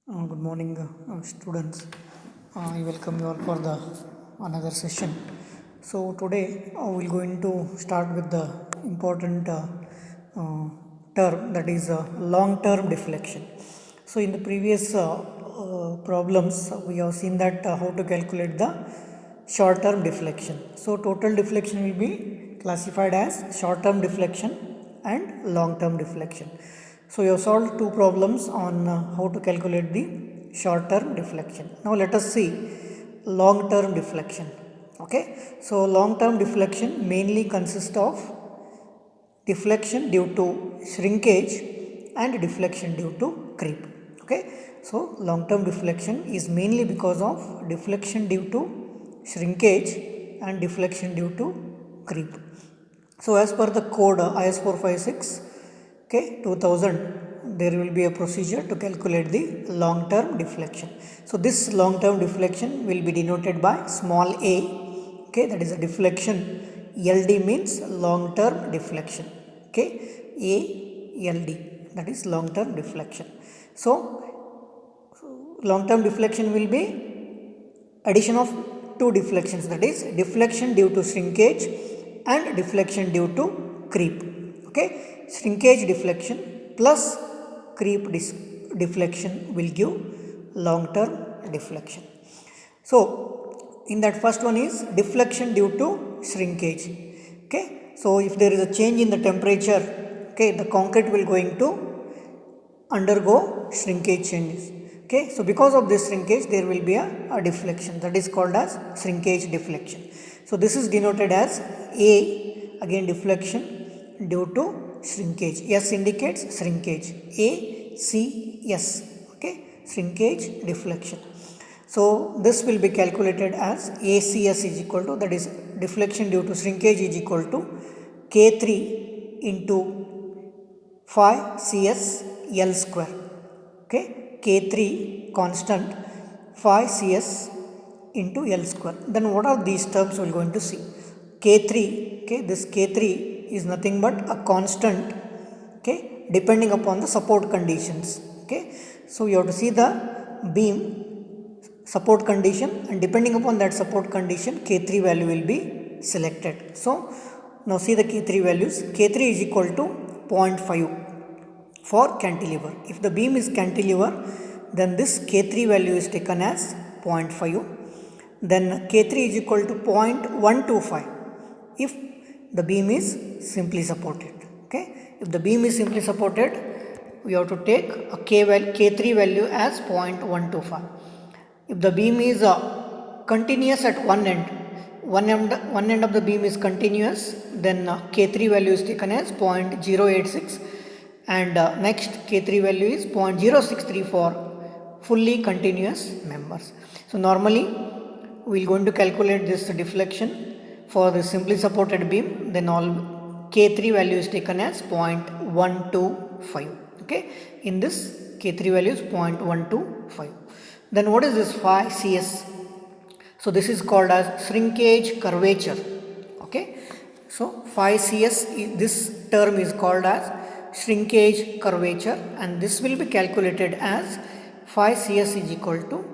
Good morning, students. I welcome you all for the another session. So today we're going to start with the important uh, term, that is long-term deflection. So in the previous problems, we have seen that how to calculate the short-term deflection. So total deflection will be classified as short-term deflection and long-term deflection. So you have solved two problems on how to calculate the short-term deflection. Now let us see long-term deflection. Okay, so long-term deflection mainly consists of deflection due to shrinkage and deflection due to creep. Okay, so long-term deflection is mainly because of deflection due to shrinkage and deflection due to creep. So as per the code IS 456 2000, there will be a procedure to calculate the long-term deflection. So this long-term deflection will be denoted by small a. Okay, that is a deflection. LD means long-term deflection. Okay, ALD, that is long-term deflection. So long-term deflection will be addition of two deflections, that is deflection due to shrinkage and deflection due to creep. Okay, shrinkage deflection plus creep deflection will give long-term deflection. So in that first one is deflection due to shrinkage. Okay, so if there is a change in the temperature, okay, the concrete will going to undergo shrinkage changes. Okay, so because of this shrinkage there will be a deflection, that is called as shrinkage deflection. So this is denoted as A, again deflection due to shrinkage. S indicates shrinkage. A, C, S. Okay, shrinkage deflection. So this will be calculated as ACS is equal to, that is deflection due to shrinkage is equal to K3 into 5 CS L square. Okay, K3 constant 5 CS into L square. Then what are these terms we are going to see? K3, okay, this K3 is nothing but a constant, okay, depending upon the support conditions. Okay, so you have to see the beam support condition, and depending upon that support condition K3 value will be selected. So now see the K3 values. K3 is equal to 0.5 for cantilever. If the beam is cantilever, then this K3 value is taken as 0.5. Then K3 is equal to 0.125 if the beam is simply supported. Okay, if the beam is simply supported, we have to take a K3 value as 0.125. If the beam is continuous at one end of the beam is continuous, then K3 value is taken as 0.086, and next K3 value is 0.063 for fully continuous members. So normally we are going to calculate this deflection for the simply supported beam, then all K3 value is taken as 0.125. Okay, in this K3 value is 0.125. Then what is this phi CS? So this is called as shrinkage curvature. Okay, so phi CS, this term is called as shrinkage curvature, and this will be calculated as phi CS is equal to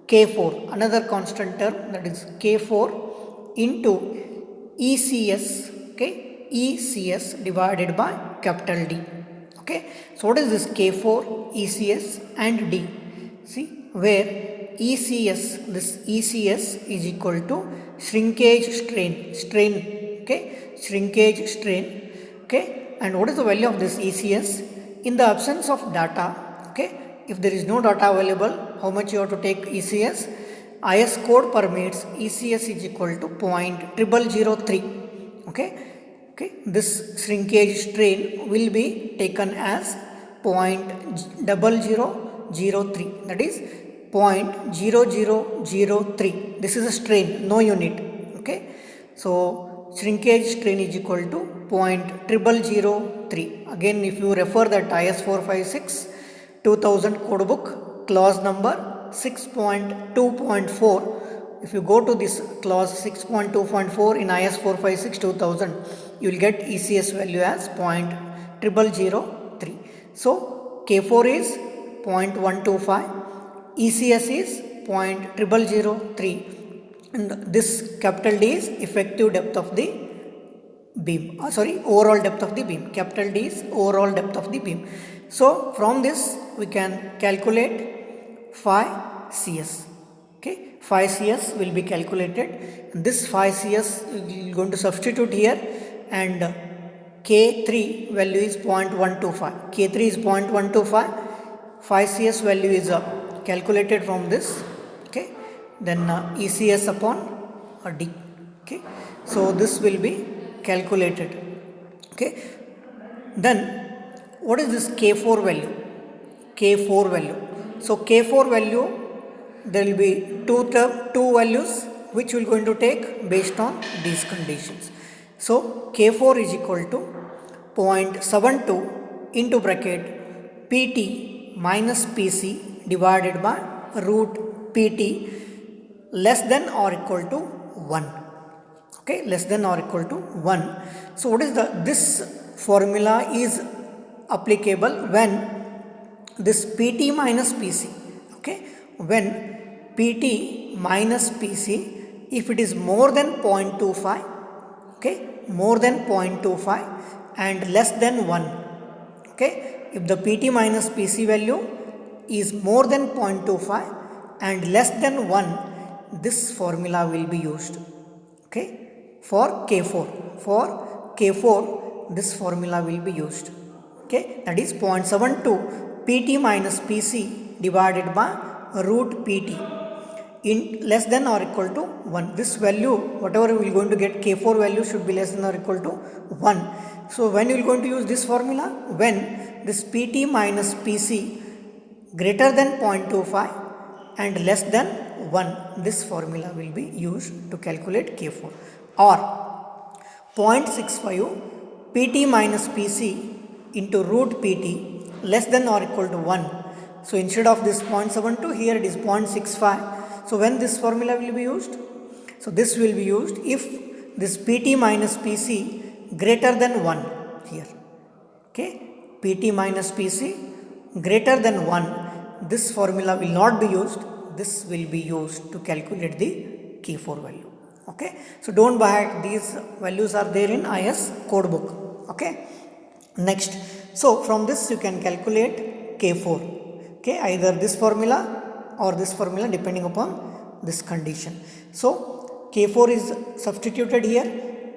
K4, another constant term, that is K4 into ECS, okay, ECS divided by capital D. Okay, so what is this K4, ECS and D? See, where ECS, this ECS is equal to shrinkage strain, okay, shrinkage strain, okay, and what is the value of this ECS? In the absence of data, okay, if there is no data available, how much you have to take ECS? IS code permits ECS is equal to 0.0003, okay, this shrinkage strain will be taken as 0.0003, that is 0.0003. This is a strain, no unit. Okay, so shrinkage strain is equal to 0.0003. Again, if you refer that IS 456 2000 code book, clause number 6.2.4, if you go to this clause 6.2.4 in IS 456 2000, you will get ECS value as 0.0003. So K4 is 0.125 ECS is 0.0003 and this capital D is effective depth of the beam, overall depth of the beam. Capital D is overall depth of the beam. So from this we can calculate phi CS. Okay, phi CS will be calculated. This phi CS we are going to substitute here, and K3 value is 0.125. K3 is 0.125. Phi CS value is calculated from this. Okay, then ECS upon D. Okay, so this will be calculated. Okay, then what is this K4 value? K4 value. So K4 value, there will be two values which we are going to take based on these conditions. So K4 is equal to 0.72 into bracket PT minus PC divided by root PT less than or equal to 1. Okay, less than or equal to 1. So what is this formula is applicable when this PT minus PC, okay, when PT minus PC, if it is more than 0.25, okay, more than 0.25 and less than 1, okay, if the PT minus PC value is more than 0.25 and less than 1, this formula will be used. Okay, for K4 this formula will be used. Okay, that is 0.72 PT minus PC divided by root PT in less than or equal to 1. This value, whatever we are going to get, K4 value should be less than or equal to 1. So when you are going to use this formula? When this PT minus PC greater than 0.25 and less than 1, this formula will be used to calculate K4. Or 0.65 PT minus PC into root PT less than or equal to 1. So instead of this 0.72, here it is 0.65. So when this formula will be used? So this will be used if this PT minus PC greater than 1 here. Okay, PT minus PC greater than 1, this formula will not be used. This will be used to calculate the K4 value. Okay, so don't buy it. These values are there in IS code book. Okay, next, so from this you can calculate K4. Okay, either this formula or this formula depending upon this condition. So K4 is substituted here.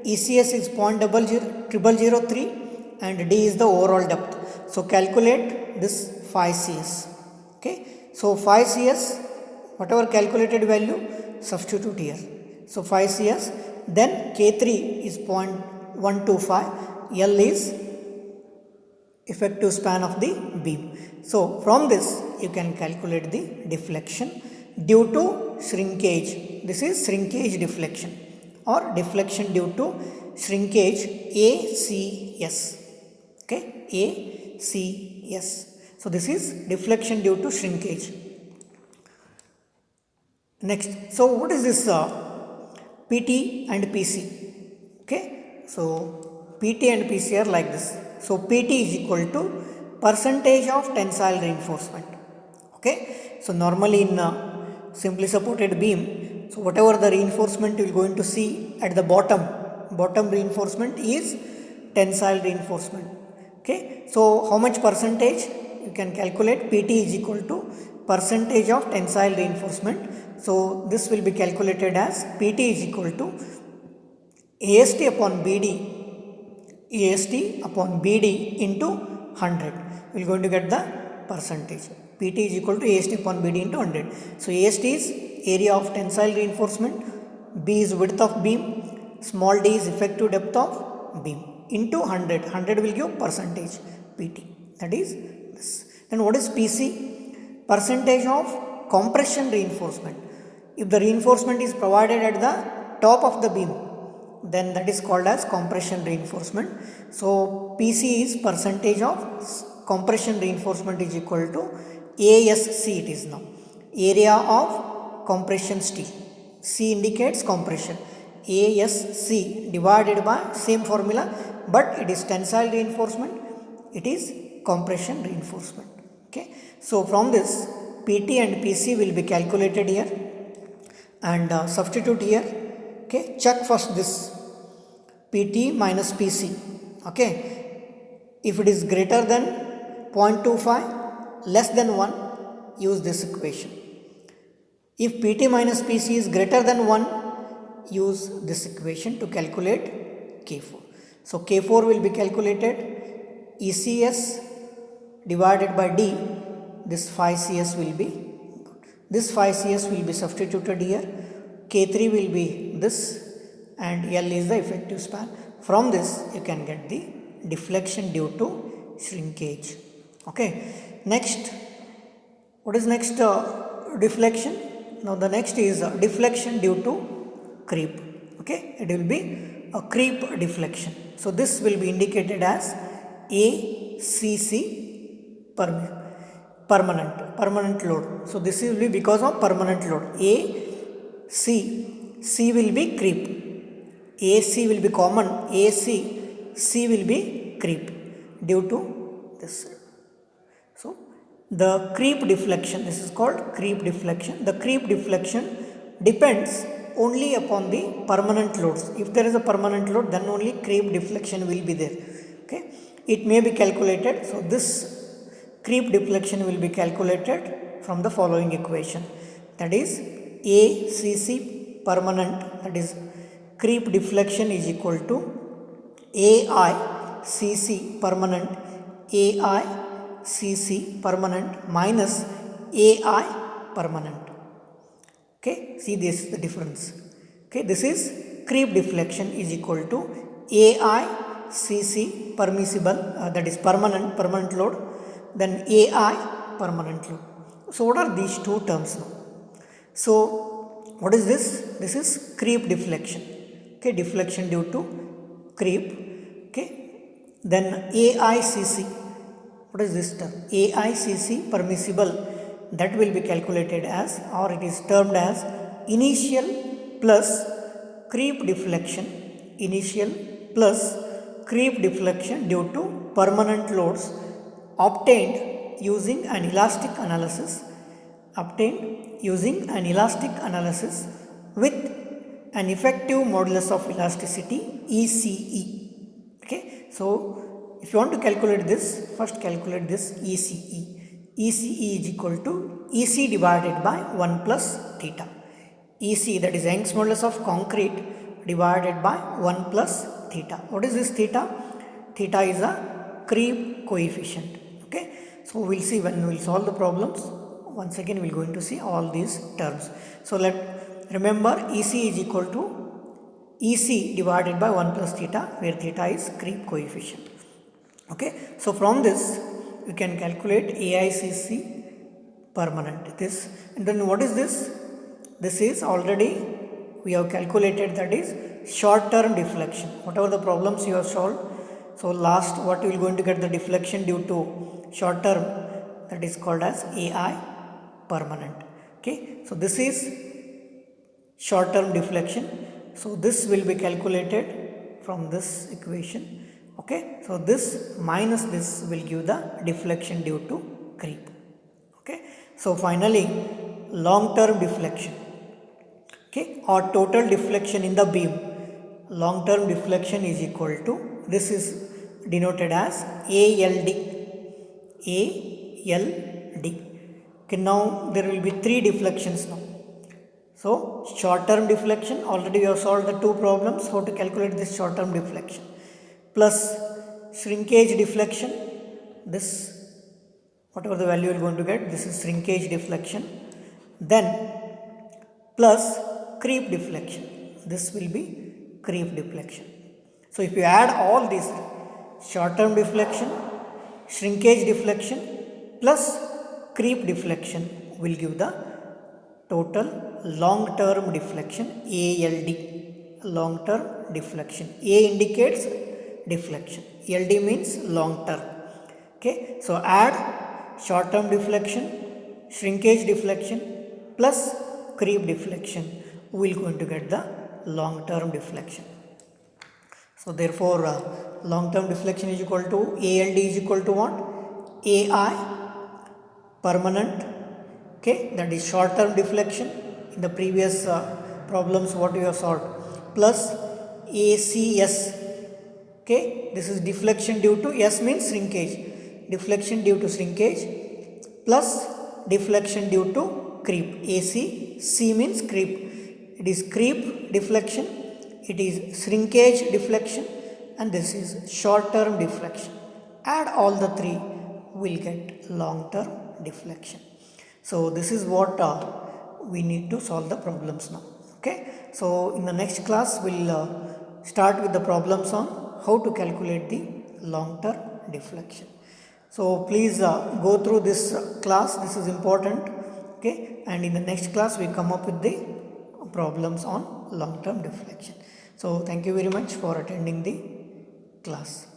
ECS is 0.0003 and D is the overall depth. So calculate this phi CS. Okay, so phi CS, whatever calculated value, substitute here. So phi CS, then K3 is 0.125, L is effective span of the beam. So from this you can calculate the deflection due to shrinkage. This is shrinkage deflection or deflection due to shrinkage ACS. Okay, ACS. So this is deflection due to shrinkage. Next, so what is this PT and PC? Okay, so PT and PC are like this. So PT is equal to percentage of tensile reinforcement. Okay, so normally in simply supported beam, so whatever the reinforcement you are going to see at the bottom reinforcement is tensile reinforcement. Okay, so how much percentage you can calculate? PT is equal to percentage of tensile reinforcement. So this will be calculated as PT is equal to AST upon BD into 100. We are going to get the percentage. PT is equal to AST upon BD into 100. So AST is area of tensile reinforcement, B is width of beam, small d is effective depth of beam into 100. 100 will give percentage PT. That is this. Then what is PC? Percentage of compression reinforcement. If the reinforcement is provided at the top of the beam, then that is called as compression reinforcement. So PC is percentage of compression reinforcement is equal to ASC. It is now area of compression steel. C indicates compression. ASC divided by same formula, but it is tensile reinforcement, it is compression reinforcement. Okay, so from this PT and PC will be calculated here and substitute here. Okay, check first this PT minus PC. Okay, if it is greater than 0.25, less than 1, use this equation. If PT minus PC is greater than 1, use this equation to calculate K4. So K4 will be calculated ECS divided by D. This 5CS will be substituted here. K3 will be this and L is the effective span. From this you can get the deflection due to shrinkage. Okay. Next, what is next deflection? Now the next is deflection due to creep. Okay, it will be a creep deflection. So this will be indicated as ACC permanent load. So this will be because of permanent load. C will be creep. AC will be common. C will be creep due to this. So the creep deflection, this is called creep deflection. The creep deflection depends only upon the permanent loads. If there is a permanent load, then only creep deflection will be there. Okay, it may be calculated. So this creep deflection will be calculated from the following equation. That is ACC permanent, that is creep deflection is equal to AICC permanent minus AI permanent. Okay, see this is the difference. Okay, this is creep deflection is equal to AICC permissible, that is permanent load, then AI permanent load. So what are these two terms now? So what is this? This is creep deflection. Okay, deflection due to creep. Okay, then AICC. What is this term? AICC permissible, that will be calculated as, or it is termed as initial plus creep deflection. Initial plus creep deflection due to permanent loads obtained using an elastic analysis. With an effective modulus of elasticity ECE. Okay, so if you want to calculate this, first calculate this ECE. ECE is equal to EC divided by 1 plus theta. EC, that is Young's modulus of concrete, divided by 1 plus theta. What is this theta? Theta is a creep coefficient. Okay, so we'll see when we'll solve the problems. Once again we're going to see all these terms. So remember EC is equal to EC divided by 1 plus theta, where theta is creep coefficient. Okay, so from this we can calculate AICC permanent. This, and then what is this? This is already we have calculated, that is short term deflection. Whatever the problems you have solved, so last what we are going to get the deflection due to short term, that is called as AI permanent. Okay, so this is short term deflection. So this will be calculated from this equation. Okay, so this minus this will give the deflection due to creep. Okay, so finally long term deflection. Okay, or total deflection in the beam. Long term deflection is equal to, this is denoted as ALD. Okay, now there will be three deflections now. So short term deflection, already we have solved the two problems how to calculate this short term deflection, plus shrinkage deflection. This, whatever the value you are going to get, this is shrinkage deflection. Then plus creep deflection, this will be creep deflection. So if you add all these, short term deflection, shrinkage deflection plus creep deflection will give the total long term deflection, ALD, long term deflection. A indicates deflection, LD means long term. Okay, so add short term deflection, shrinkage deflection plus creep deflection, we will going to get the long term deflection. So therefore long term deflection is equal to ALD is equal to what? AI permanent okay, that is short term deflection in the previous problems what we have solved, plus ACS, okay, this is deflection due to, S means shrinkage, deflection due to shrinkage, plus deflection due to creep, AC, C means creep, it is creep deflection, it is shrinkage deflection, and this is short term deflection. Add all the three, will get long term deflection. So this is what we need to solve the problems now. Okay, so in the next class we'll start with the problems on how to calculate the long term deflection. So please go through this class, this is important. Okay, and in the next class we come up with the problems on long term deflection. So thank you very much for attending the class.